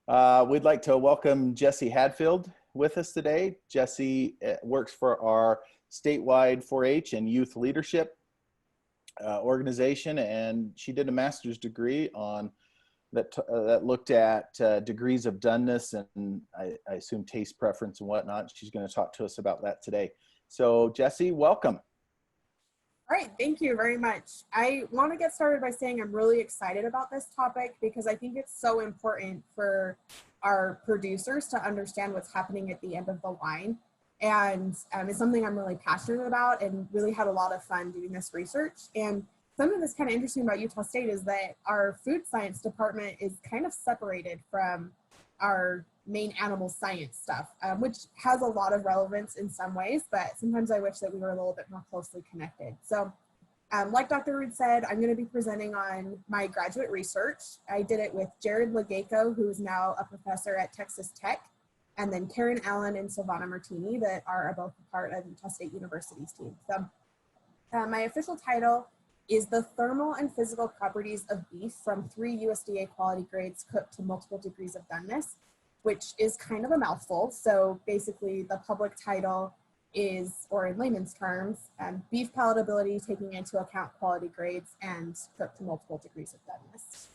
We'd like to welcome Jessie Hadfield with us today. Jessie works for our statewide 4-H and youth leadership organization, and she did a master's degree on that looked at degrees of doneness and I assume taste preference and whatnot. She's going to talk to us about that today. So Jessie, welcome. All right, thank you very much. I want to get started by saying I'm really excited about this topic because I think it's so important for our producers to understand what's happening at the end of the line. And it's something I'm really passionate about and really had a lot of fun doing this research. And something that's kind of interesting about Utah State is that our food science department is kind of separated from our main animal science stuff, which has a lot of relevance in some ways, but sometimes I wish that we were a little bit more closely connected. So like Dr. Rood said, I'm going to be presenting on my graduate research. I did it with Jared Legayco, who is now a professor at Texas Tech, and then Karen Allen and Silvana Martini that are both a part of Utah State University's team. So my official title is the thermal and physical properties of beef from 3 USDA quality grades cooked to multiple degrees of doneness, which is kind of a mouthful. So basically the public title is, or in layman's terms, beef palatability taking into account quality grades and cooked to multiple degrees of doneness.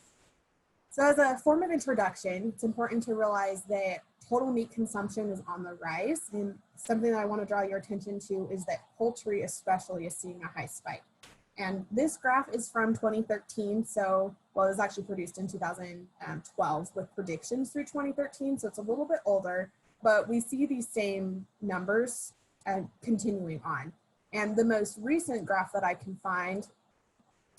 So as a form of introduction, it's important to realize that total meat consumption is on the rise, and something that I want to draw your attention to is that poultry especially is seeing a high spike. And this graph is from 2013, so, well, it was actually produced in 2012 with predictions through 2013, so it's a little bit older, but we see these same numbers continuing on. And the most recent graph that I can find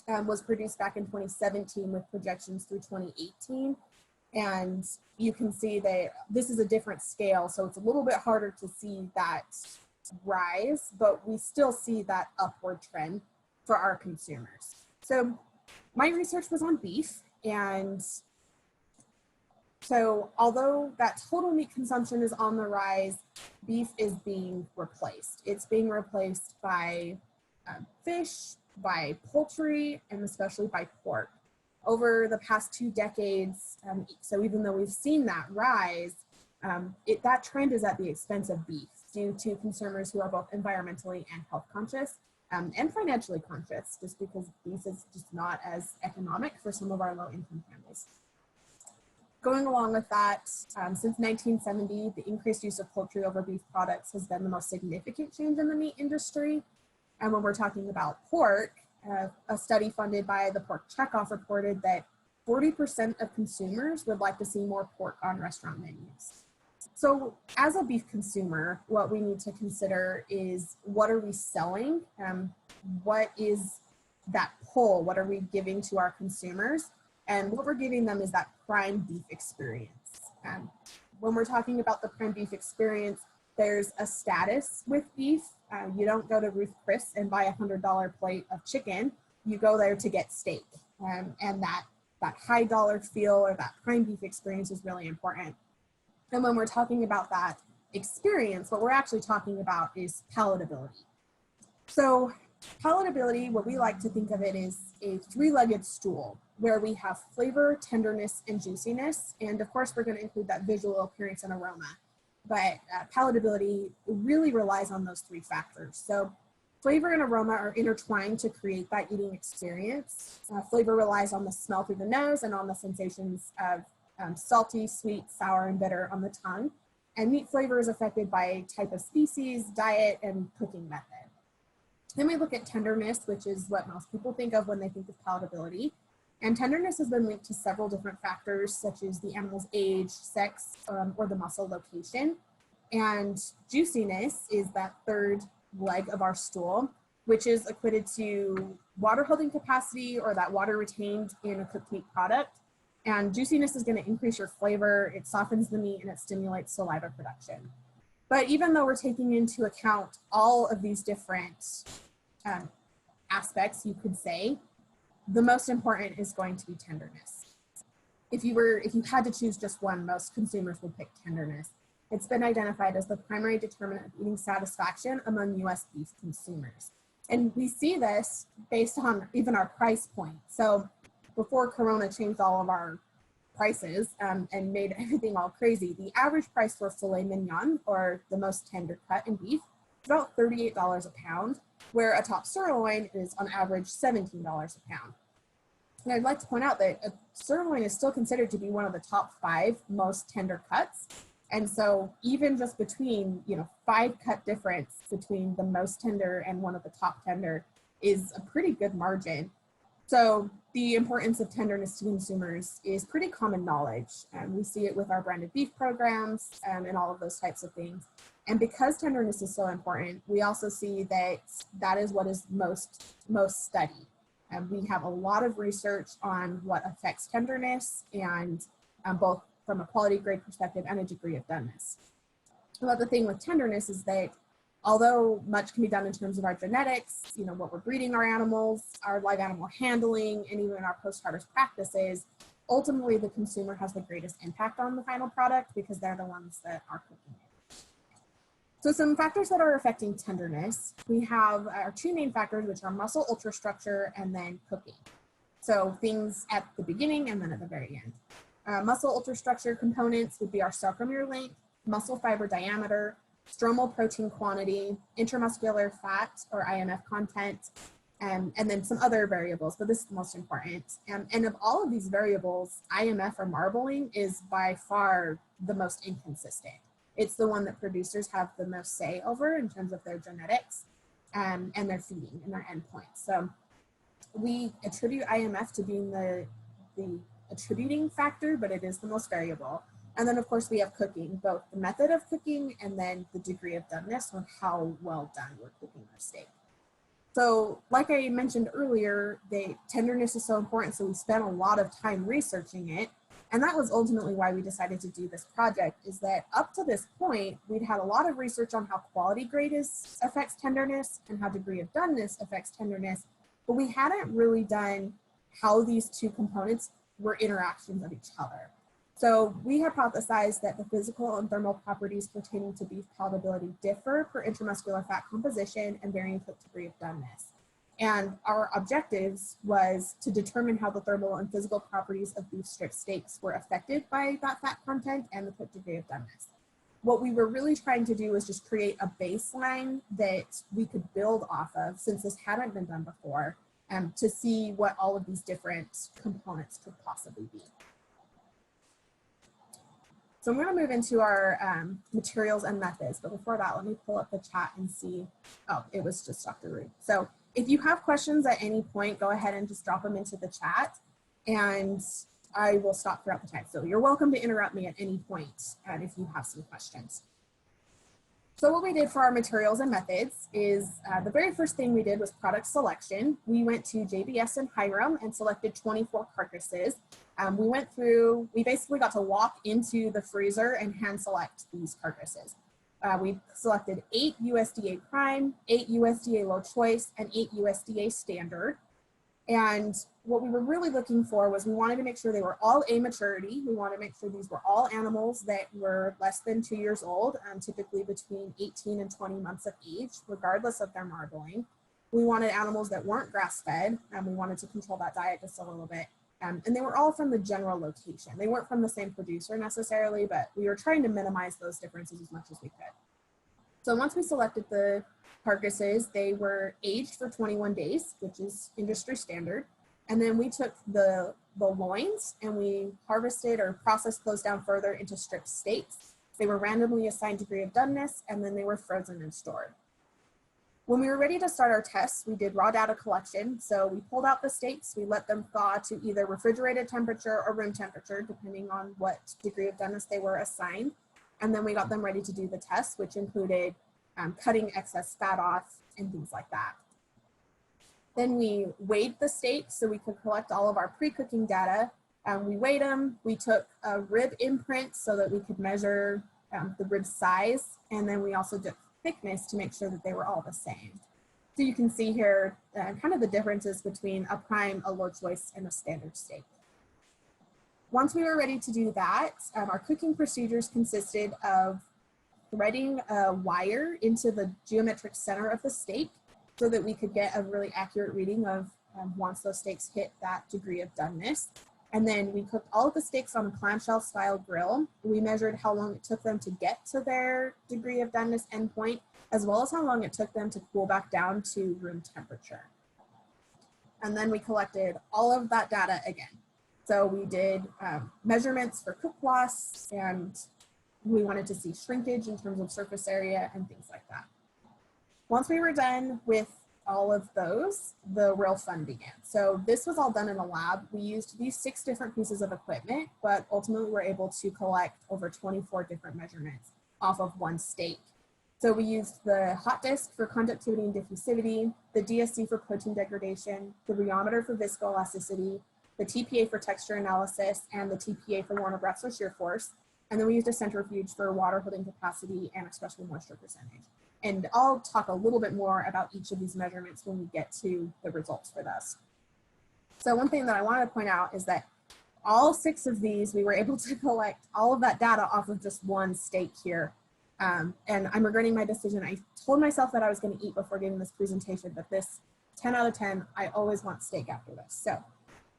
was produced back in 2017 with projections through 2018. And you can see that this is a different scale, so it's a little bit harder to see that rise, but we still see that upward trend for our consumers. So my research was on beef, and so although that total meat consumption is on the rise, beef is being replaced. It's being replaced by fish, by poultry, and especially by pork. Over the past 2 decades, so even though we've seen that rise, that trend is at the expense of beef due to consumers who are both environmentally and health conscious. And financially conscious, just because beef is just not as economic for some of our low-income families. Going along with that, since 1970, the increased use of poultry over beef products has been the most significant change in the meat industry. And when we're talking about pork, a study funded by the Pork Checkoff reported that 40% of consumers would like to see more pork on restaurant menus. So as a beef consumer, what we need to consider is what are we selling? What is that pull? What are we giving to our consumers? And what we're giving them is that prime beef experience. When we're talking about the prime beef experience, there's a status with beef. You don't go to Ruth Chris and buy a $100 plate of chicken. You go there to get steak. And that high dollar feel or that prime beef experience is really important. And when we're talking about that experience, what we're actually talking about is palatability. So palatability, what we like to think of it is a 3-legged stool where we have flavor, tenderness, and juiciness. And of course, we're going to include that visual appearance and aroma. But palatability really relies on those 3 factors. So flavor and aroma are intertwined to create that eating experience. Flavor relies on the smell through the nose and on the sensations of salty, sweet, sour, and bitter on the tongue. And meat flavor is affected by type of species, diet, and cooking method. Then we look at tenderness, which is what most people think of when they think of palatability. And tenderness has been linked to several different factors, such as the animal's age, sex, or the muscle location. And juiciness is that 3rd leg of our stool, which is equated to water holding capacity or that water retained in a cooked meat product. And juiciness is going to increase your flavor, it softens the meat, and it stimulates saliva production. But even though we're taking into account all of these different aspects, you could say, the most important is going to be tenderness. If you had to choose just one, most consumers would pick tenderness. It's been identified as the primary determinant of eating satisfaction among US beef consumers. And we see this based on even our price point. So before Corona changed all of our prices and made everything all crazy. The average price for filet mignon, or the most tender cut in beef, is about $38 a pound, where a top sirloin is on average $17 a pound. And I'd like to point out that a sirloin is still considered to be one of the top 5 most tender cuts. And so even just between, 5 cut difference between the most tender and one of the top tender is a pretty good margin. So the importance of tenderness to consumers is pretty common knowledge. We see it with our branded beef programs and all of those types of things. And because tenderness is so important, we also see that that is what is most studied. We have a lot of research on what affects tenderness, and both from a quality grade perspective and a degree of doneness. But the thing with tenderness is that although much can be done in terms of our genetics, what we're breeding our animals, our live animal handling, and even our post-harvest practices, ultimately the consumer has the greatest impact on the final product because they're the ones that are cooking it. So some factors that are affecting tenderness, we have our 2 main factors, which are muscle ultrastructure and then cooking. So things at the beginning and then at the very end. Muscle ultrastructure components would be our sarcomere length, muscle fiber diameter, stromal protein quantity, intramuscular fat or IMF content, and then some other variables, but this is the most important. And of all of these variables, IMF or marbling is by far the most inconsistent. It's the one that producers have the most say over in terms of their genetics and their feeding and their endpoints. So we attribute IMF to being the attributing factor, but it is the most variable. And then of course we have cooking, both the method of cooking and then the degree of doneness, or how well done we're cooking our steak. So like I mentioned earlier, the tenderness is so important, so we spent a lot of time researching it. And that was ultimately why we decided to do this project, is that up to this point, we'd had a lot of research on how quality grade affects tenderness and how degree of doneness affects tenderness, but we hadn't really done how these 2 components were interactions of each other. So we hypothesized that the physical and thermal properties pertaining to beef palatability differ per intramuscular fat composition and varying cook degree of doneness. And our objectives was to determine how the thermal and physical properties of beef strip steaks were affected by that fat content and the cook degree of doneness. What we were really trying to do was just create a baseline that we could build off of, since this hadn't been done before, to see what all of these different components could possibly be. So I'm going to move into our materials and methods, but before that, let me pull up the chat and see. Oh, it was just Dr. Root. So if you have questions at any point, go ahead and just drop them into the chat, and I will stop throughout the time. So you're welcome to interrupt me at any point if you have some questions. So what we did for our materials and methods is the very first thing we did was product selection. We went to JBS and Hiram and selected 24 carcasses. We basically got to walk into the freezer and hand select these carcasses. We selected 8 USDA prime, 8 USDA low choice, and 8 USDA standard. And what we were really looking for was we wanted to make sure they were all A maturity. We wanted to make sure these were all animals that were less than 2 years old, typically between 18 and 20 months of age, regardless of their marbling. We wanted animals that weren't grass-fed, and we wanted to control that diet just a little bit. And they were all from the general location. They weren't from the same producer necessarily, but we were trying to minimize those differences as much as we could. So once we selected the carcasses, they were aged for 21 days, which is industry standard. And then we took the loins and we harvested or processed those down further into strip steaks. They were randomly assigned degree of doneness, and then they were frozen and stored. When we were ready to start our tests, we did raw data collection. So we pulled out the steaks, we let them thaw to either refrigerated temperature or room temperature, depending on what degree of doneness they were assigned. And then we got them ready to do the test, which included cutting excess fat off and things like that. Then we weighed the steaks so we could collect all of our pre-cooking data. We weighed them, we took a rib imprint so that we could measure the rib size, and then we also took thickness to make sure that they were all the same. So you can see here kind of the differences between a prime, a low choice, and a standard steak. Once we were ready to do that, our cooking procedures consisted of threading a wire into the geometric center of the steak so that we could get a really accurate reading of once those steaks hit that degree of doneness. And then we cooked all of the steaks on a clamshell style grill. We measured how long it took them to get to their degree of doneness endpoint, as well as how long it took them to cool back down to room temperature. And then we collected all of that data again. So we did measurements for cook loss, and we wanted to see shrinkage in terms of surface area and things like that. Once we were done with all of those, the real fun began. So this was all done in a lab. We used these 6 different pieces of equipment, but ultimately we're able to collect over 24 different measurements off of one steak. So we used the hot disk for conductivity and diffusivity, the DSC for protein degradation, the rheometer for viscoelasticity, the TPA for texture analysis, and the TPA for Warner-Brasser shear force. And then we used a centrifuge for water holding capacity and expressible moisture percentage. And I'll talk a little bit more about each of these measurements when we get to the results for this. So one thing that I wanted to point out is that all 6 of these, we were able to collect all of that data off of just one steak here. And I'm regretting my decision. I told myself that I was going to eat before giving this presentation, but this 10 out of 10, I always want steak after this. So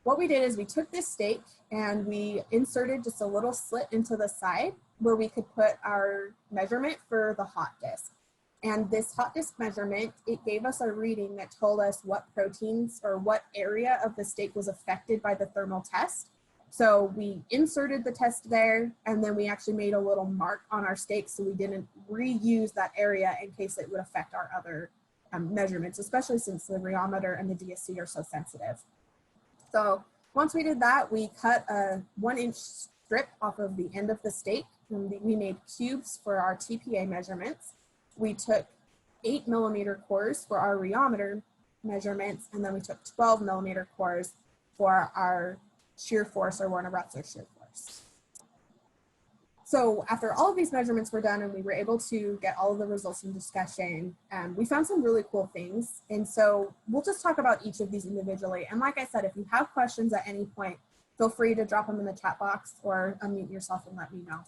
what we did is we took this steak and we inserted just a little slit into the side where we could put our measurement for the hot disk. And this hot disk measurement, it gave us a reading that told us what proteins or what area of the steak was affected by the thermal test. So we inserted the test there, and then we actually made a little mark on our steak so we didn't reuse that area in case it would affect our other measurements, especially since the rheometer and the DSC are so sensitive. So once we did that, we cut a 1-inch strip off of the end of the steak, and we made cubes for our TPA measurements. We took 8mm cores for our rheometer measurements, and then we took 12mm cores for our shear force or Warner-Brasser shear force. So after all of these measurements were done and we were able to get all of the results in discussion, we found some really cool things. And so we'll just talk about each of these individually. And like I said, if you have questions at any point, feel free to drop them in the chat box or unmute yourself and let me know.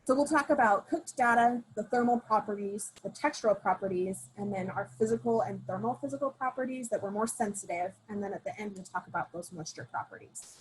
So we'll talk about cooked data, the thermal properties, the textural properties, and then our physical and thermo-physical properties that were more sensitive. And then at the end, we'll talk about those moisture properties.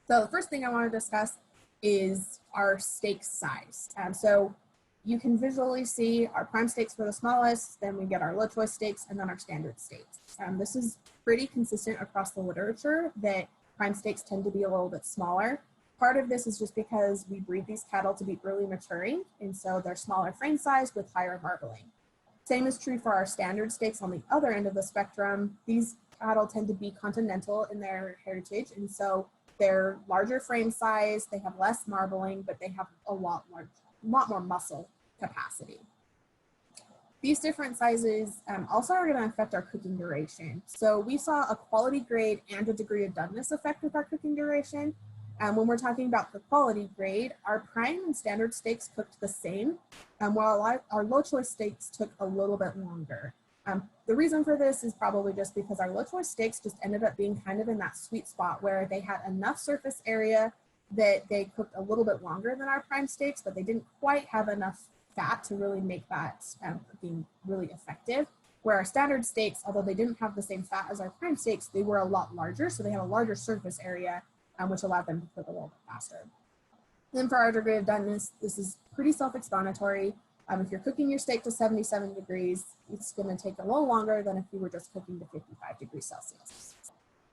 So the first thing I want to discuss is our steak size. So you can visually see our prime steaks for the smallest, then we get our low choice steaks, and then our standard steaks. This is pretty consistent across the literature that prime steaks tend to be a little bit smaller. Part of this is just because we breed these cattle to be early maturing, and so they're smaller frame size with higher marbling. Same is true for our standard steaks on the other end of the spectrum. These cattle tend to be continental in their heritage, and so they're larger frame size, they have less marbling, but they have a lot more muscle capacity. These different sizes also are going to affect our cooking duration. So we saw a quality grade and a degree of doneness effect with our cooking duration. When we're talking about the quality grade, our prime and standard steaks cooked the same, while our low choice steaks took a little bit longer. The reason for this is probably just because our low choice steaks just ended up being kind of in that sweet spot where they had enough surface area that they cooked a little bit longer than our prime steaks, but they didn't quite have enough fat to really make that cooking really effective. Where our standard steaks, although they didn't have the same fat as our prime steaks, they were a lot larger, so they had a larger surface area, which allowed them to cook a little bit faster. Then for our degree of doneness, this is pretty self-explanatory. If you're cooking your steak to 77 degrees, it's going to take a little longer than if you were just cooking to 55 degrees Celsius.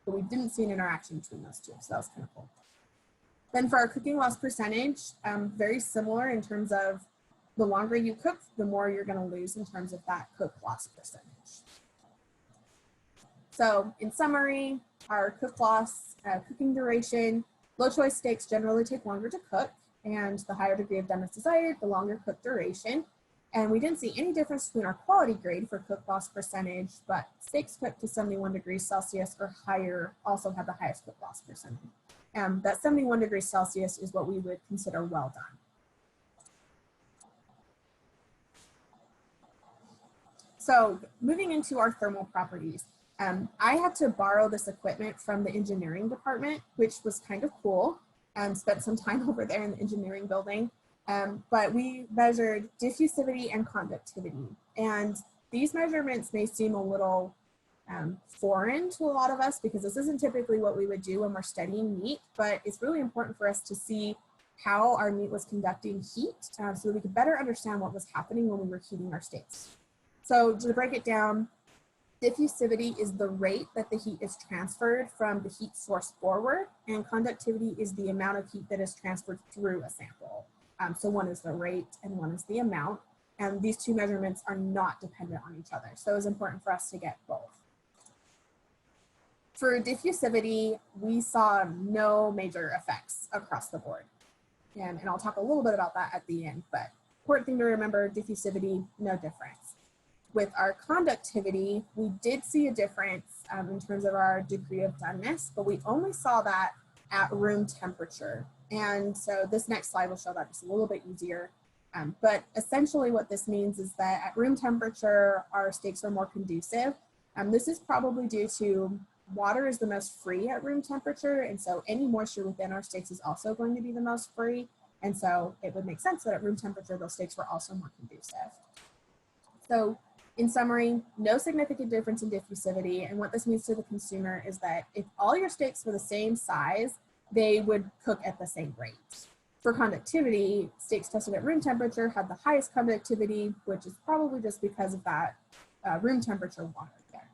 But we didn't see an interaction between those two, so that was kind of cool. Then for our cooking loss percentage, very similar in terms of the longer you cook, the more you're going to lose in terms of that cook loss percentage. So in summary, our cook loss, cooking duration, low choice steaks generally take longer to cook, and the higher degree of doneness desired, the longer cook duration. And we didn't see any difference between our quality grade for cook loss percentage, but steaks cooked to 71 degrees Celsius or higher also had the highest cook loss percentage. That 71 degrees Celsius is what we would consider well done. So moving into our thermal properties, I had to borrow this equipment from the engineering department, which was kind of cool, and spent some time over there in the engineering building. But we measured diffusivity and conductivity. And these measurements may seem a little foreign to a lot of us because this isn't typically what we would do when we're studying meat, but it's really important for us to see how our meat was conducting heat so that we could better understand what was happening when we were heating our steaks. So to break it down, diffusivity is the rate that the heat is transferred from the heat source forward, and conductivity is the amount of heat that is transferred through a sample. So one is the rate and one is the amount, and these two measurements are not dependent on each other. So it's important for us to get both. For diffusivity, we saw no major effects across the board. And I'll talk a little bit about that at the end, but important thing to remember, diffusivity, no difference. With our conductivity, we did see a difference in terms of our degree of doneness, but we only saw that at room temperature. And so this next slide will show that just a little bit easier. But essentially what this means is that at room temperature, our steaks are more conducive. This is probably due to water is the most free at room temperature, and so any moisture within our steaks is also going to be the most free, and so it would make sense that at room temperature those steaks were also more conducive. So in summary, no significant difference in diffusivity, and what this means to the consumer is that if all your steaks were the same size, they would cook at the same rate. For conductivity, steaks tested at room temperature had the highest conductivity, which is probably just because of that room temperature water there.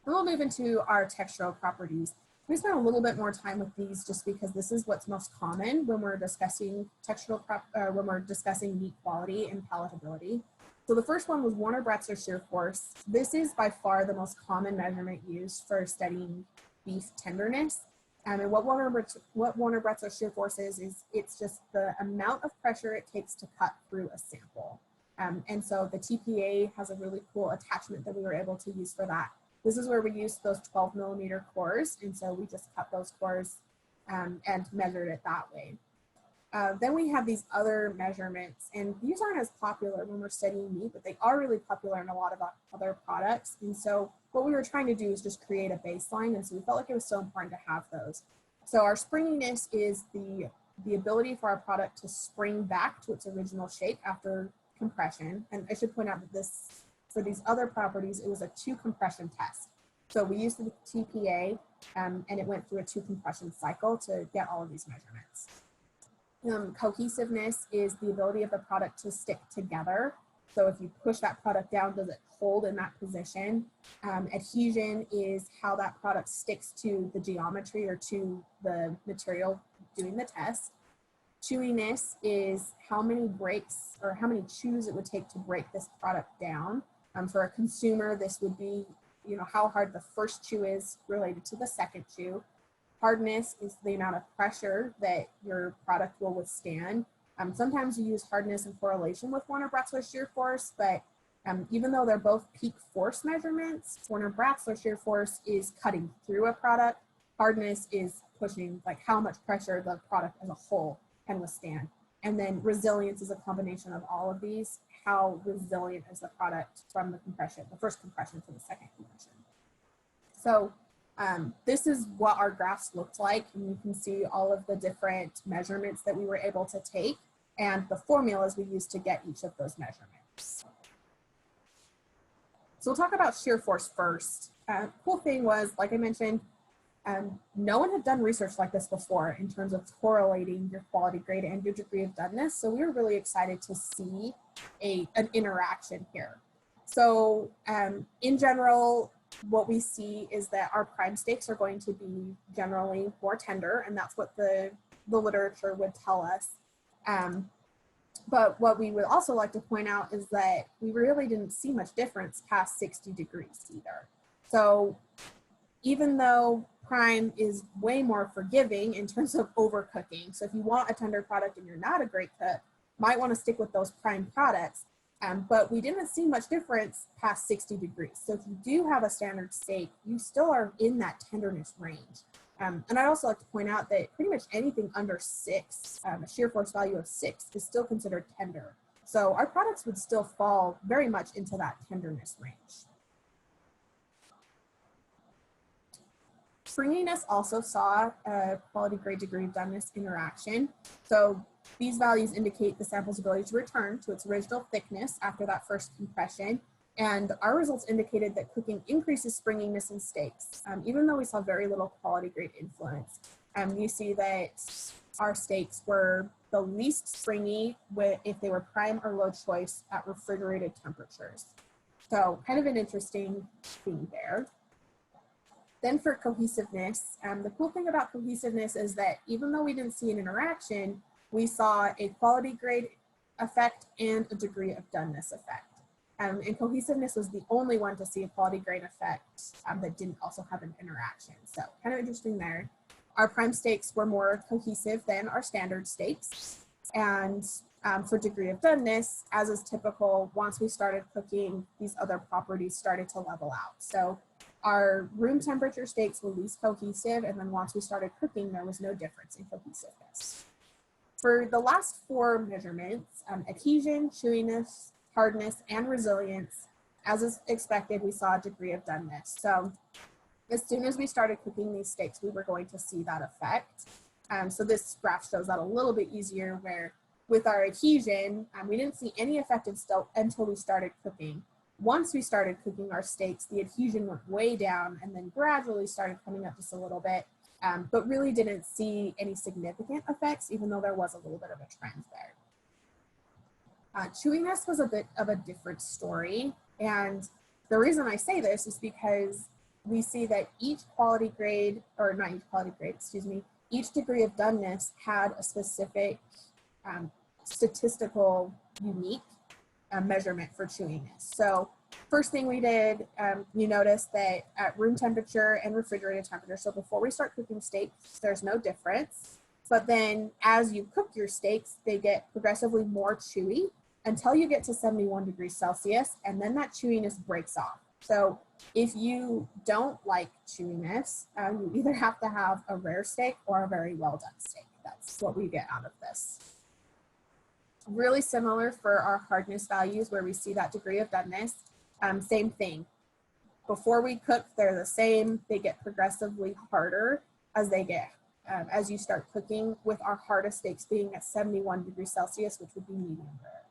Then we'll move into our textural properties. We spent a little bit more time with these just because this is what's most common when we're discussing when we're discussing meat quality and palatability. So the first one was Warner-Bretzler shear force. This is by far the most common measurement used for studying beef tenderness. And what Warner-Bretzler shear force is it's just the amount of pressure it takes to cut through a sample. And so the TPA has a really cool attachment that we were able to use for that. This is where we used those 12 millimeter cores, and so we just cut those cores and measured it that way. Then we have these other measurements, and these aren't as popular when we're studying meat, but they are really popular in a lot of other products. And so what we were trying to do is just create a baseline, and so we felt like it was so important to have those. So our springiness is the ability for our product to spring back to its original shape after compression. And I should point out that for these other properties, it was a 2 compression test. So we used the TPA and it went through a 2 compression cycle to get all of these measurements. Cohesiveness is the ability of the product to stick together. So if you push that product down, does it hold in that position? Adhesion is how that product sticks to the geometry or to the material doing the test. Chewiness is how many breaks or how many chews it would take to break this product down. For a consumer, this would be, how hard the first chew is related to the second chew. Hardness is the amount of pressure that your product will withstand. Sometimes you use hardness in correlation with Warner-Bretzler shear force, but even though they're both peak force measurements, Warner-Bretzler shear force is cutting through a product. Hardness is pushing like how much pressure the product as a whole can withstand. And then resilience is a combination of all of these. How resilient is the product from the first compression to the second compression. So this is what our graphs looked like, and you can see all of the different measurements that we were able to take and the formulas we used to get each of those measurements. So we'll talk about shear force first. Cool thing was, like I mentioned, no one had done research like this before in terms of correlating your quality grade and your degree of doneness. So we were really excited to see an interaction here. So in general, what we see is that our prime steaks are going to be generally more tender, and that's what the literature would tell us. But what we would also like to point out is that we really didn't see much difference past 60 degrees either. So even though prime is way more forgiving in terms of overcooking, so if you want a tender product and you're not a great cook, might want to stick with those prime products. But we didn't see much difference past 60 degrees. So if you do have a standard steak, you still are in that tenderness range. And I'd also like to point out that pretty much anything under 6, a shear force value of 6 is still considered tender. So our products would still fall very much into that tenderness range. Springiness also saw a quality grade degree of doneness interaction. So these values indicate the sample's ability to return to its original thickness after that first compression. And our results indicated that cooking increases springiness in steaks, even though we saw very little quality grade influence. You see that our steaks were the least springy if they were prime or low choice at refrigerated temperatures. So kind of an interesting thing there. Then for cohesiveness, the cool thing about cohesiveness is that even though we didn't see an interaction, we saw a quality grade effect and a degree of doneness effect. And cohesiveness was the only one to see a quality grade effect that didn't also have an interaction. So kind of interesting there. Our prime steaks were more cohesive than our standard steaks. And for degree of doneness, as is typical, once we started cooking, these other properties started to level out. So our room temperature steaks were least cohesive, and then once we started cooking, there was no difference in cohesiveness. For the last 4 measurements, adhesion, chewiness, hardness, and resilience, as is expected, we saw a degree of doneness. So as soon as we started cooking these steaks, we were going to see that effect. So this graph shows that a little bit easier, where with our adhesion, we didn't see any effect until we started cooking. Once we started cooking our steaks, the adhesion went way down and then gradually started coming up just a little bit, but really didn't see any significant effects, even though there was a little bit of a trend there. Chewiness was a bit of a different story. And the reason I say this is because we see that each quality grade, or not each quality grade, excuse me, each degree of doneness had a specific statistical unique measurement for chewiness. So first thing we did, you notice that at room temperature and refrigerated temperature, so before we start cooking steaks, there's no difference. But then as you cook your steaks, they get progressively more chewy until you get to 71 degrees Celsius, and then that chewiness breaks off. So if you don't like chewiness, you either have to have a rare steak or a very well done steak. That's what we get out of this. Really similar for our hardness values, where we see that degree of doneness. Same thing. Before we cook, they're the same. They get progressively harder as they get as you start cooking, with our hardest steaks being at 71 degrees Celsius, which would be medium rare.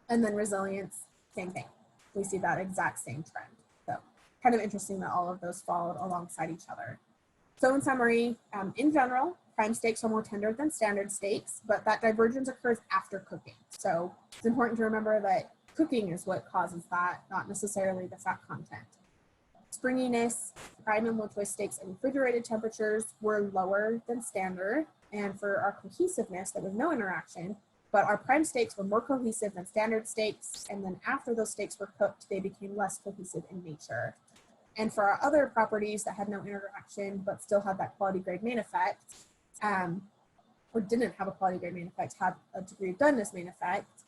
And then resilience, same thing. We see that exact same trend. So kind of interesting that all of those followed alongside each other. So in summary, in general, prime steaks are more tender than standard steaks, but that divergence occurs after cooking. So it's important to remember that cooking is what causes that, not necessarily the fat content. Springiness, prime and low choice steaks at refrigerated temperatures were lower than standard. And for our cohesiveness, there was no interaction, but our prime steaks were more cohesive than standard steaks. And then after those steaks were cooked, they became less cohesive in nature. And for our other properties that had no interaction, but still had that quality grade main effect, or didn't have a quality grade main effect, had a degree of doneness main effect.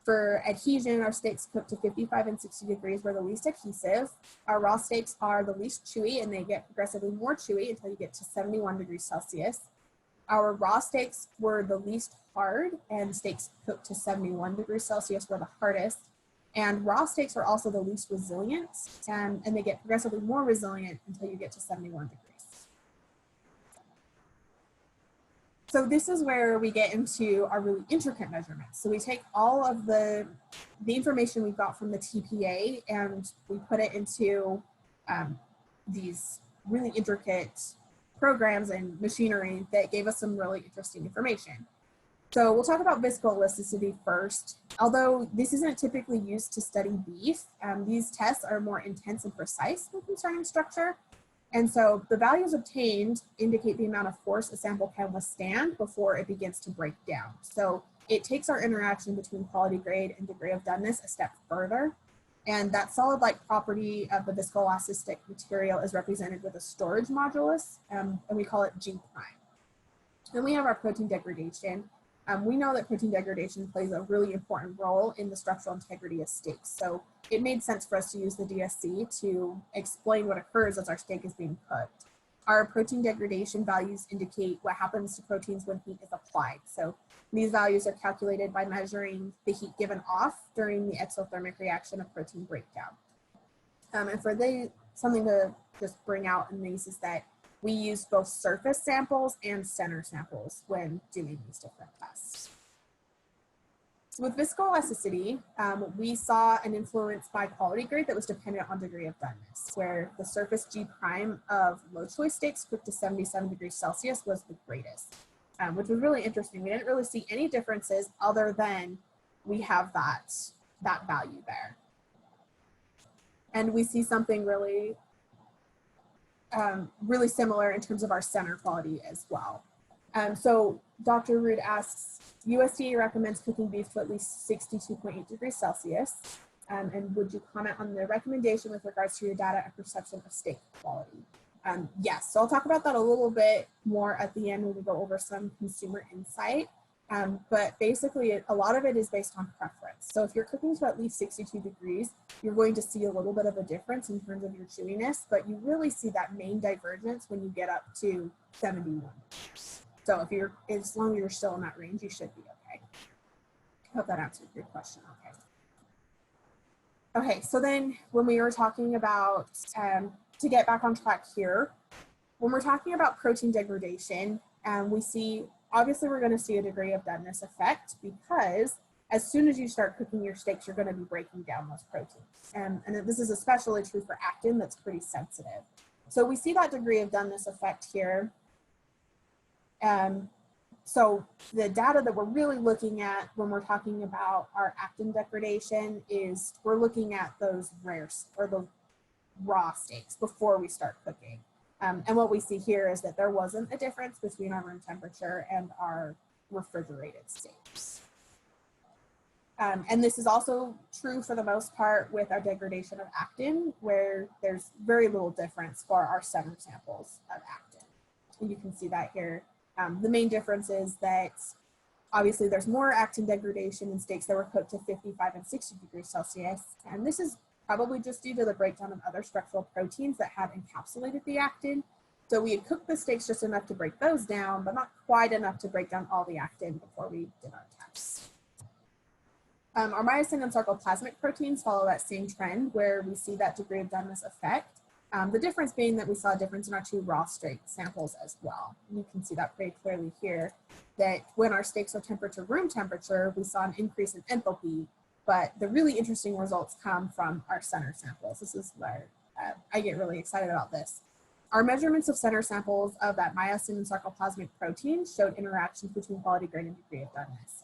For adhesion, our steaks cooked to 55 and 60 degrees were the least adhesive. Our raw steaks are the least chewy, and they get progressively more chewy until you get to 71 degrees Celsius. Our raw steaks were the least hard, and steaks cooked to 71 degrees Celsius were the hardest. And raw steaks are also the least resilient, and they get progressively more resilient until you get to 71 degrees. So this is where we get into our really intricate measurements. So we take all of the information we've got from the TPA, and we put it into these really intricate programs and machinery that gave us some really interesting information. So we'll talk about viscoelasticity first. Although this isn't typically used to study beef, these tests are more intense and precise when concerning structure. And so the values obtained indicate the amount of force a sample can withstand before it begins to break down. So it takes our interaction between quality grade and degree of doneness a step further. And that solid-like property of the viscoelastic material is represented with a storage modulus, and we call it G prime. Then we have our protein degradation. We know that protein degradation plays a really important role in the structural integrity of steaks. So it made sense for us to use the DSC to explain what occurs as our steak is being cooked. Our protein degradation values indicate what happens to proteins when heat is applied. So these values are calculated by measuring the heat given off during the exothermic reaction of protein breakdown. And for something to just bring out in these is that we use both surface samples and center samples when doing these different tests. So with viscoelasticity, we saw an influence by quality grade that was dependent on degree of doneness, where the surface G prime of low choice steaks cooked to 77 degrees Celsius was the greatest, which was really interesting. We didn't really see any differences other than we have that value there. And we see something really, really similar in terms of our center quality as well. So Dr. Rood asks, USDA recommends cooking beef to at least 62.8 degrees Celsius. And would you comment on the recommendation with regards to your data and perception of steak quality? Yes, so I'll talk about that a little bit more at the end when we go over some consumer insight. But basically, a lot of it is based on preference. So if you're cooking to at least 62 degrees, you're going to see a little bit of a difference in terms of your chewiness, but you really see that main divergence when you get up to 71. So if you're, as long as you're still in that range, you should be okay. I hope that answered your question. Okay, so then when we were talking about, to get back on track here, when we're talking about protein degradation, we see, obviously we're gonna see a degree of doneness effect because as soon as you start cooking your steaks, you're gonna be breaking down those proteins. And this is especially true for actin that's pretty sensitive. So we see that degree of doneness effect here. So the data that we're really looking at when we're talking about our actin degradation is we're looking at those rare or the raw steaks before we start cooking. And what we see here is that there wasn't a difference between our room temperature and our refrigerated steaks. And this is also true for the most part with our degradation of actin, where there's very little difference for our center samples of actin. And you can see that here. The main difference is that obviously there's more actin degradation in steaks that were cooked to 55 and 60 degrees Celsius. And this is probably just due to the breakdown of other structural proteins that had encapsulated the actin. So we had cooked the steaks just enough to break those down, but not quite enough to break down all the actin before we did our tests. Our myosin and sarcoplasmic proteins follow that same trend where we see that degree of doneness effect. The difference being that we saw a difference in our two raw steak samples as well. You can see that pretty clearly here, that when our steaks are room temperature, we saw an increase in enthalpy, but the really interesting results come from our center samples. This is where I get really excited about this. Our measurements of center samples of that myosin and sarcoplasmic protein showed interactions between quality grade and degree of doneness.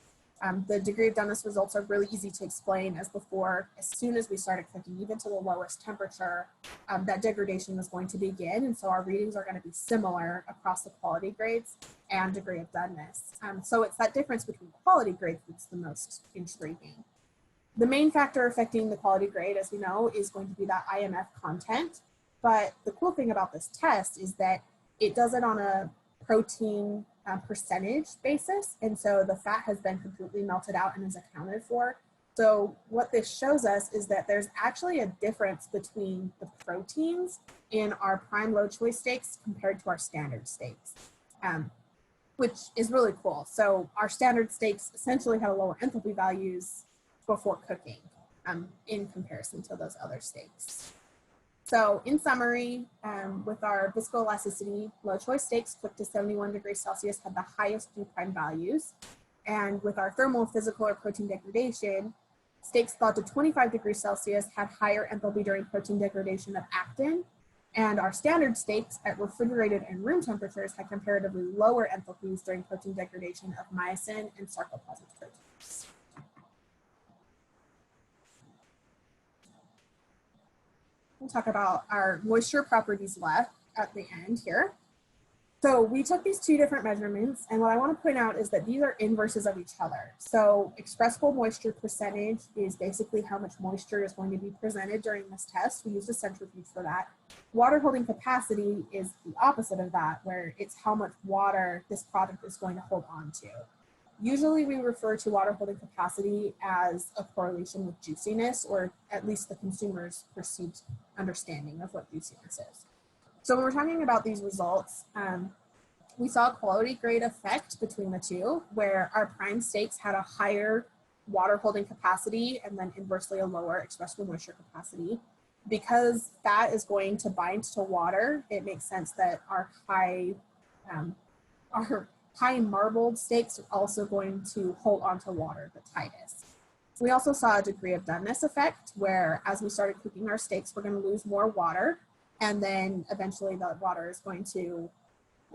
The degree of doneness results are really easy to explain as before. As soon as we started cooking, even to the lowest temperature, that degradation was going to begin. And so our readings are going to be similar across the quality grades and degree of doneness. So it's that difference between quality grades that's the most intriguing. The main factor affecting the quality grade, as we know, is going to be that IMF content. But the cool thing about this test is that it does it on a protein percentage basis. And so the fat has been completely melted out and is accounted for. So what this shows us is that there's actually a difference between the proteins in our prime low choice steaks compared to our standard steaks, which is really cool. So our standard steaks essentially have lower enthalpy values before cooking in comparison to those other steaks. So in summary, with our viscoelasticity, low choice steaks cooked to 71 degrees Celsius had the highest G prime values. And with our thermo-physical or protein degradation, steaks thawed to 25 degrees Celsius had higher enthalpy during protein degradation of actin. And our standard steaks at refrigerated and room temperatures had comparatively lower enthalpies during protein degradation of myosin and sarcoplasmic proteins. We'll talk about our moisture properties left at the end here. So we took these two different measurements, and what I want to point out is that these are inverses of each other. So expressible moisture percentage is basically how much moisture is going to be presented during this test. We used a centrifuge for that. Water holding capacity is the opposite of that, where it's how much water this product is going to hold on to. Usually we refer to water holding capacity as a correlation with juiciness, or at least the consumer's perceived understanding of what juiciness is. So when we're talking about these results, we saw a quality grade effect between the two, where our prime steaks had a higher water holding capacity and then inversely a lower expressible moisture capacity. Because fat is going to bind to water, it makes sense that our high marbled steaks are also going to hold onto water the tightest. We also saw a degree of doneness effect where as we started cooking our steaks, we're going to lose more water. And then eventually the water is going to,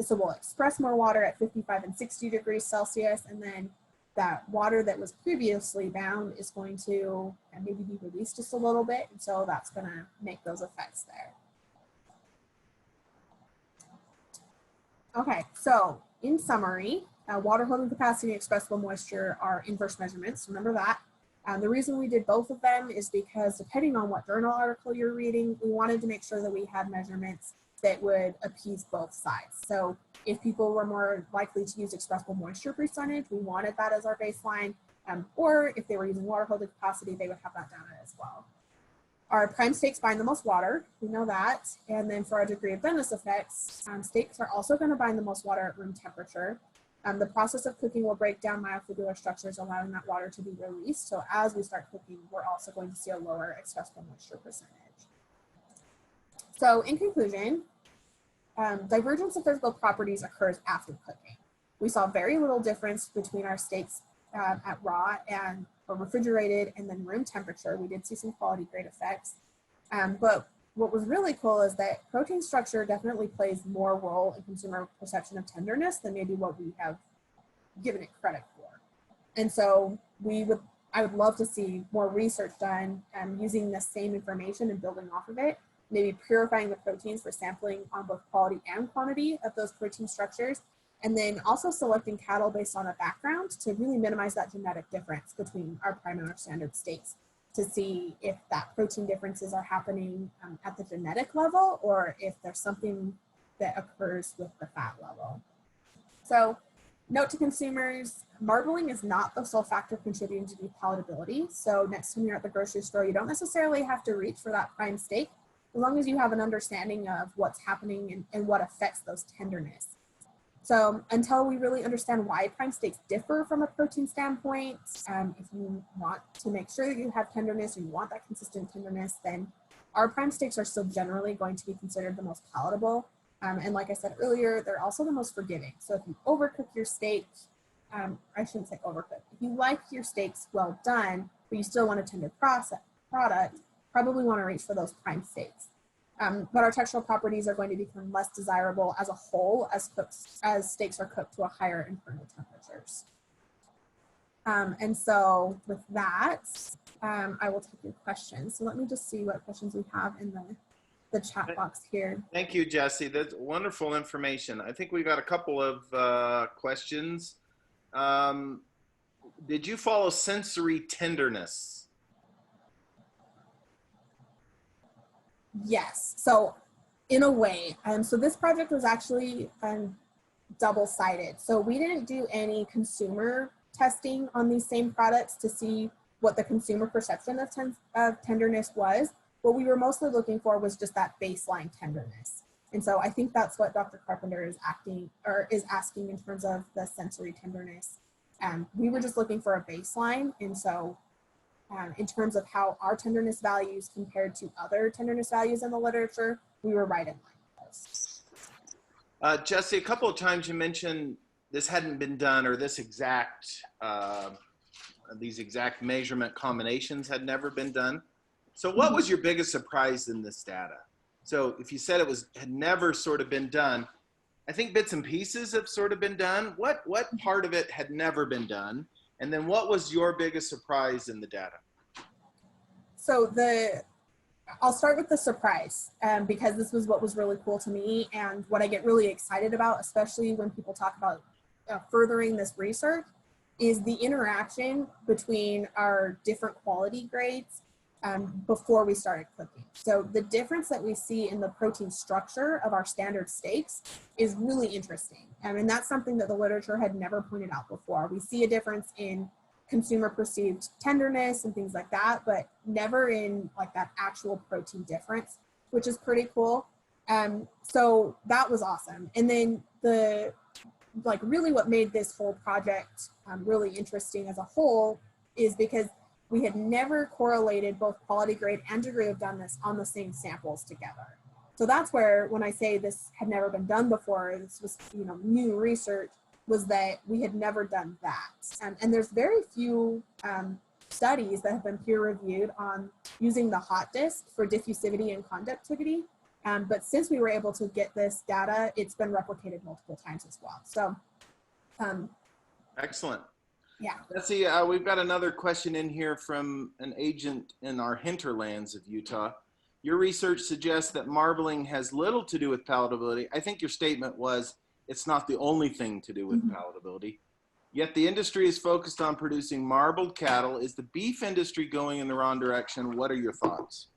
so we'll express more water at 55 and 60 degrees Celsius. And then that water that was previously bound is going to maybe be released just a little bit. And so that's going to make those effects there. Okay, so in summary, water holding capacity and expressible moisture are inverse measurements. Remember that. The reason we did both of them is because depending on what journal article you're reading, we wanted to make sure that we had measurements that would appease both sides. So if people were more likely to use expressible moisture percentage, we wanted that as our baseline, or if they were using water holding capacity, they would have that down as well. Our prime steaks bind the most water, we know that. And then for our degree of doneness effects, steaks are also going to bind the most water at room temperature. The process of cooking will break down myofibular structures, allowing that water to be released. So as we start cooking, we're also going to see a lower expressible moisture percentage. So in conclusion, divergence of physical properties occurs after cooking. We saw very little difference between our steaks at raw and or refrigerated and then room temperature. We did see some quality grade effects. But what was really cool is that protein structure definitely plays more role in consumer perception of tenderness than maybe what we have given it credit for. And so I would love to see more research done using the same information and building off of it, maybe purifying the proteins for sampling on both quality and quantity of those protein structures, and then also selecting cattle based on a background to really minimize that genetic difference between our prime and our standard steaks, to see if that protein differences are happening at the genetic level or if there's something that occurs with the fat level. So note to consumers, marbling is not the sole factor contributing to palatability. So next time you're at the grocery store, you don't necessarily have to reach for that prime steak, as long as you have an understanding of what's happening and what affects those tenderness. So until we really understand why prime steaks differ from a protein standpoint, if you want to make sure that you have tenderness or you want that consistent tenderness, then our prime steaks are still generally going to be considered the most palatable. And like I said earlier, they're also the most forgiving. So if you overcook your steak, I shouldn't say overcook. If you like your steaks well done, but you still want a tender product, probably want to reach for those prime steaks. But our textural properties are going to become less desirable as a whole as steaks are cooked to a higher internal temperatures. And so with that, I will take your questions. So let me just see what questions we have in the chat box here. Thank you, Jessie. That's wonderful information. I think we got a couple of questions. Did you follow sensory tenderness? Yes, so in a way, so this project was actually double-sided. So we didn't do any consumer testing on these same products to see what the consumer perception of tenderness was. What we were mostly looking for was just that baseline tenderness. And so I think that's what Dr. Carpenter is asking in terms of the sensory tenderness. We were just looking for a baseline, and so in terms of how our tenderness values compared to other tenderness values in the literature, we were right in line with those. Jessie, a couple of times you mentioned this hadn't been done, or this these exact measurement combinations had never been done. So what was your biggest surprise in this data? So if you said it had never sort of been done, I think bits and pieces have sort of been done. What part of it had never been done? And then what was your biggest surprise in the data? So I'll start with the surprise because this was what was really cool to me and what I get really excited about, especially when people talk about furthering this research, is the interaction between our different quality grades before we started cooking. So the difference that we see in the protein structure of our standard steaks is really interesting. And that's something that the literature had never pointed out before. We see a difference in consumer perceived tenderness and things like that, but never in like that actual protein difference, which is pretty cool. So that was awesome. And then really what made this whole project really interesting as a whole is because we had never correlated both quality grade and degree of doneness on the same samples together. So that's where, when I say this had never been done before, this was new research, was that we had never done that. And there's very few studies that have been peer reviewed on using the hot disk for diffusivity and conductivity. But since we were able to get this data, it's been replicated multiple times as well. So, excellent. Yeah. Jessie, we've got another question in here from an agent in our hinterlands of Utah. Your research suggests that marbling has little to do with palatability. I think your statement was it's not the only thing to do with palatability. Yet the industry is focused on producing marbled cattle. Is the beef industry going in the wrong direction? What are your thoughts?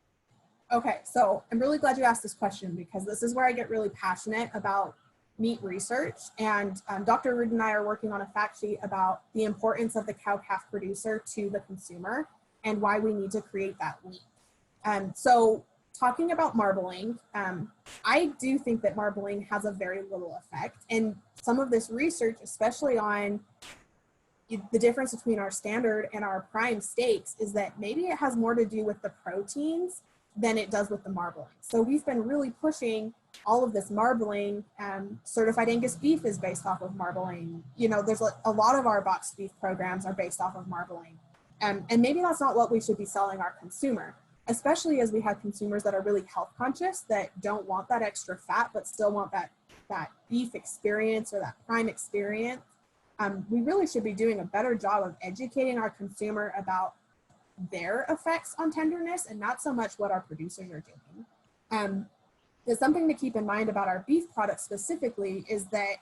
Okay, so I'm really glad you asked this question because this is where I get really passionate about meat research. And Dr. Rude and I are working on a fact sheet about the importance of the cow-calf producer to the consumer and why we need to create that link. So talking about marbling, I do think that marbling has a very little effect. And some of this research, especially on the difference between our standard and our prime steaks, is that maybe it has more to do with the proteins than it does with the marbling. So we've been really pushing all of this marbling. Certified Angus beef is based off of marbling. You know, there's a lot of our boxed beef programs are based off of marbling. And maybe that's not what we should be selling our consumer, especially as we have consumers that are really health conscious that don't want that extra fat, but still want that beef experience or that prime experience. We really should be doing a better job of educating our consumer about their effects on tenderness and not so much what our producers are doing. There's something to keep in mind about our beef products specifically is that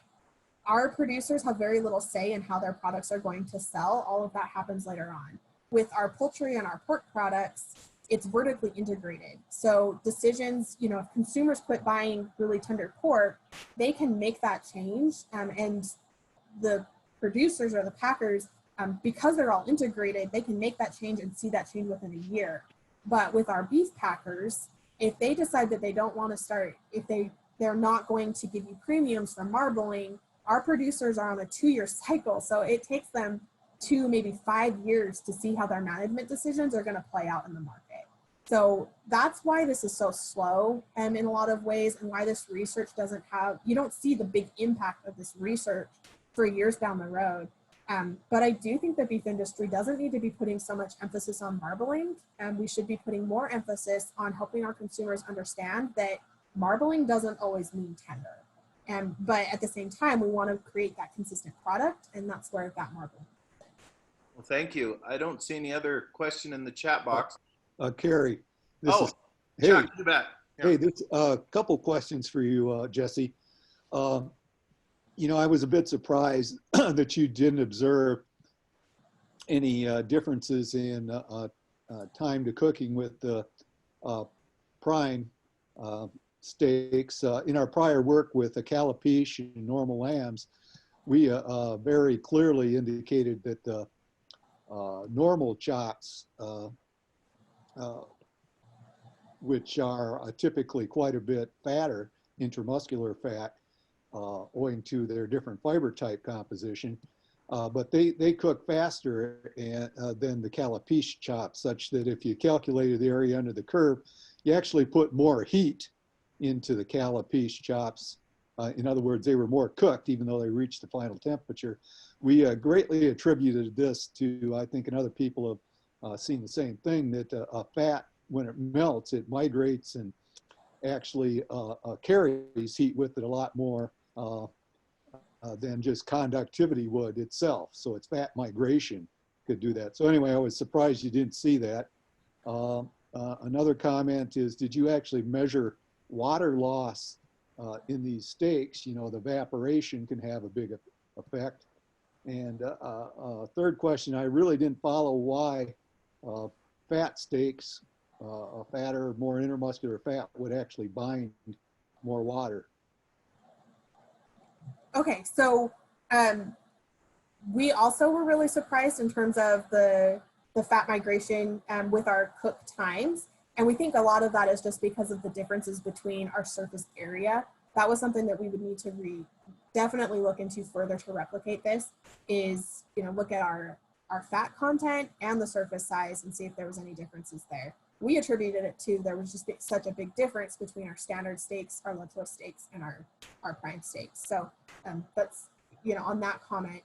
our producers have very little say in how their products are going to sell. All of that happens later on. With our poultry and our pork products, it's vertically integrated. So decisions, you know, if consumers quit buying really tender pork, they can make that change. And the producers or the packers, because they're all integrated, they can make that change and see that change within a year. But with our beef packers, if they decide that they don't want to start, if they're not going to give you premiums for marbling, our producers are on a 2-year cycle. So it takes them 2, maybe 5 years to see how their management decisions are going to play out in the market. So that's why this is so slow in a lot of ways, and why this research doesn't have, you don't see the big impact of this research for years down the road. But I do think the beef industry doesn't need to be putting so much emphasis on marbling, and we should be putting more emphasis on helping our consumers understand that marbling doesn't always mean tender. But at the same time, we want to create that consistent product, and that's where that marbling. Well, thank you. I don't see any other question in the chat box. Carrie, Chuck, you bet. Yeah. Hey, this couple questions for you, Jessie. You know, I was a bit surprised that you didn't observe any differences in time to cooking with the prime steaks. In our prior work with the calapiche and normal lambs, we very clearly indicated that the normal chops, which are typically quite a bit fatter, intramuscular fat, owing to their different fiber type composition, but they cook faster than the calapiche chops, such that if you calculated the area under the curve, you actually put more heat into the calapiche chops. In other words, they were more cooked, even though they reached the final temperature. We greatly attributed this to, I think, and other people have seen the same thing, that fat, when it melts, it migrates and actually carries heat with it a lot more than just conductivity would itself. So it's fat migration could do that. So anyway, I was surprised you didn't see that. Another comment is, did you actually measure water loss in these steaks? You know, the evaporation can have a big effect. And third question, I really didn't follow why fat steaks, fatter, more intermuscular fat would actually bind more water. Okay, so we also were really surprised in terms of the fat migration with our cook times. And we think a lot of that is just because of the differences between our surface area. That was something that we would need to definitely look into further to replicate this, is, you know, look at our fat content and the surface size and see if there was any differences there. We attributed it to there was just such a big difference between our standard steaks, our lentil steaks, and our prime steaks. So that's on that comment.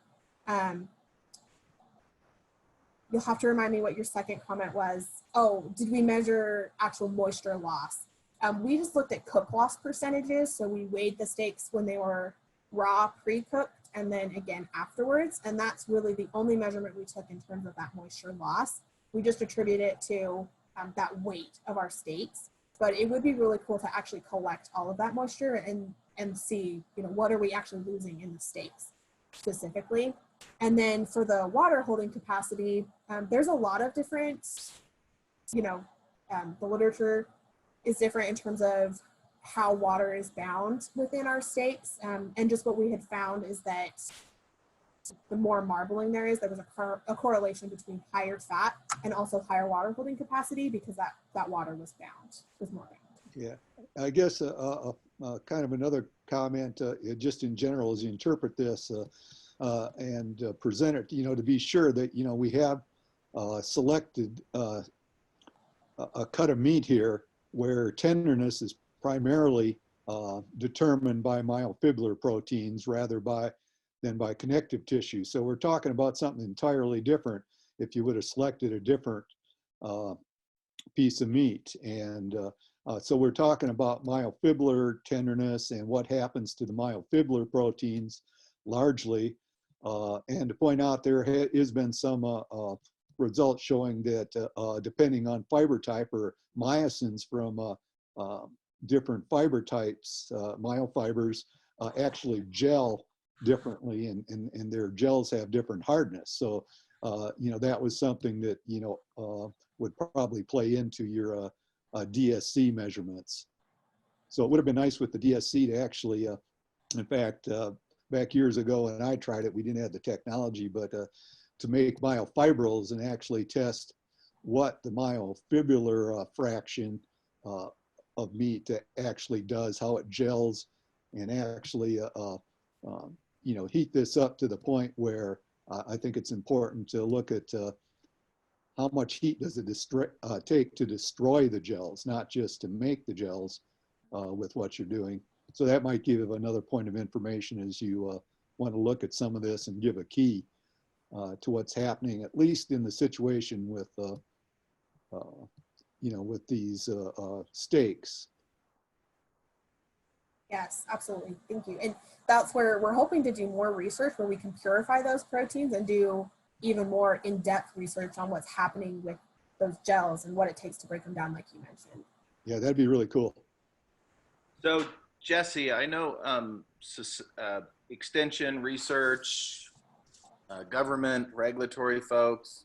You'll have to remind me what your second comment was. Oh, did we measure actual moisture loss? We just looked at cook loss percentages. So we weighed the steaks when they were raw, pre-cooked, and then again afterwards. And that's really the only measurement we took in terms of that moisture loss. We just attribute it to that weight of our steaks. But it would be really cool to actually collect all of that moisture and see, what are we actually losing in the steaks specifically. And then for the water holding capacity, there's a lot of different, the literature is different in terms of how water is bound within our steaks. And just what we had found is that the more marbling there was a correlation between higher fat and also higher water holding capacity, because that water was more bound. Yeah, I guess kind of another comment, just in general, as you interpret this and present it, to be sure that, we have selected a cut of meat here where tenderness is primarily determined by myofibrillar proteins rather than by connective tissue. So we're talking about something entirely different if you would have selected a different piece of meat. And so we're talking about myofibrillar tenderness and what happens to the myofibrillar proteins largely. And to point out, there has been some results showing that depending on fiber type or myosins from different fiber types, myofibers actually gel differently, and their gels have different hardness. So, that was something that, would probably play into your DSC measurements. So it would have been nice with the DSC to actually, in fact, back years ago when I tried it, we didn't have the technology, but to make myofibrils and actually test what the myofibrillar fraction of meat actually does, how it gels, and actually, heat this up to the point where I think it's important to look at how much heat does it take to destroy the gels, not just to make the gels with what you're doing. So that might give another point of information as you want to look at some of this and give a key to what's happening, at least in the situation with, with these steaks. Yes, absolutely. Thank you. And that's where we're hoping to do more research where we can purify those proteins and do even more in-depth research on what's happening with those gels and what it takes to break them down, like you mentioned. Yeah, that'd be really cool. So, Jessie, I know extension, research, government, regulatory folks,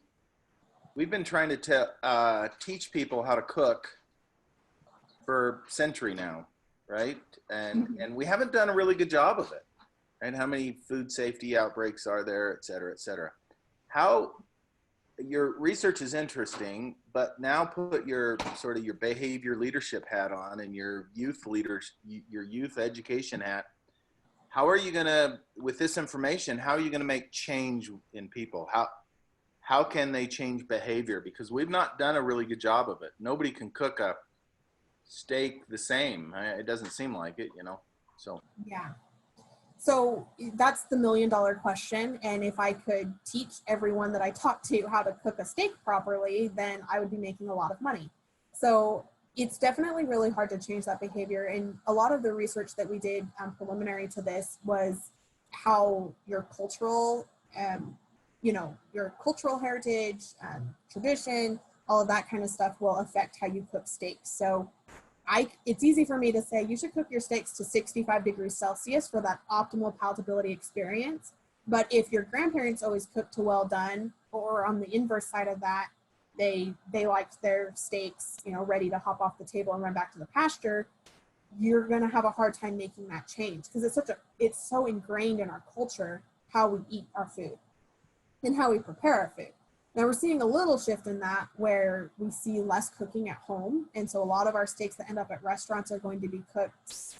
we've been trying to teach people how to cook for a century now, right? And we haven't done a really good job of it, right? How many food safety outbreaks are there, et cetera, et cetera. How your research is interesting, but now put your sort of your behavior leadership hat on and your youth education hat. How are you gonna, with this information, how are you gonna make change in people? How can they change behavior? Because we've not done a really good job of it. Nobody can cook a steak the same. It doesn't seem like it, so. Yeah. So that's the $1 million question. And if I could teach everyone that I talk to how to cook a steak properly, then I would be making a lot of money. So it's definitely really hard to change that behavior. And a lot of the research that we did preliminary to this was how your cultural, your cultural heritage, tradition, all of that kind of stuff will affect how you cook steaks. So it's easy for me to say you should cook your steaks to 65 degrees Celsius for that optimal palatability experience. But if your grandparents always cooked to well done, or on the inverse side of that, they liked their steaks, ready to hop off the table and run back to the pasture, you're going to have a hard time making that change because it's so ingrained in our culture how we eat our food and how we prepare our food. Now we're seeing a little shift in that where we see less cooking at home. And so a lot of our steaks that end up at restaurants are going to be cooked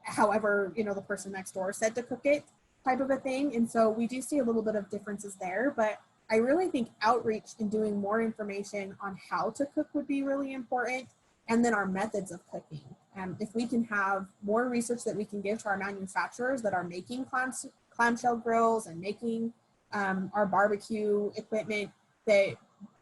however, the person next door said to cook it, type of a thing. And so we do see a little bit of differences there, but I really think outreach and doing more information on how to cook would be really important. And then our methods of cooking. If we can have more research that we can give to our manufacturers that are making clamshell grills and making our barbecue equipment, that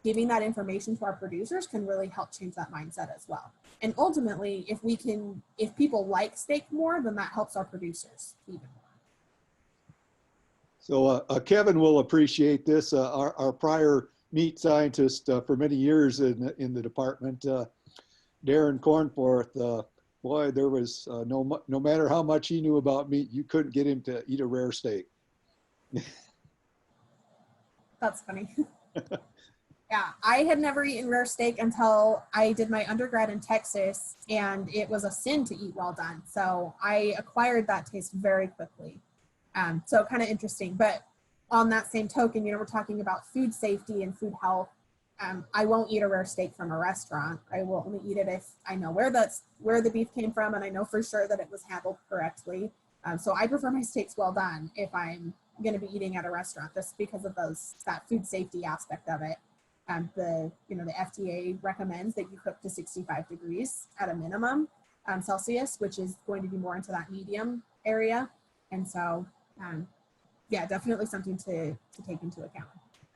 giving that information to our producers can really help change that mindset as well. And ultimately, if people like steak more, then that helps our producers even more. So Kevin will appreciate this. Our prior meat scientist for many years in the department, Darren Cornforth, boy, there was no matter how much he knew about meat, you couldn't get him to eat a rare steak. That's funny. Yeah, I had never eaten rare steak until I did my undergrad in Texas, and it was a sin to eat well done. So I acquired that taste very quickly. So kind of interesting. But on that same token, we're talking about food safety and food health. I won't eat a rare steak from a restaurant. I will only eat it if I know where the beef came from, and I know for sure that it was handled correctly. So I prefer my steaks well done if I'm going to be eating at a restaurant, just because of that food safety aspect of it. The FDA recommends that you cook to 65 degrees at a minimum Celsius, which is going to be more into that medium area. And so, yeah, definitely something to take into account.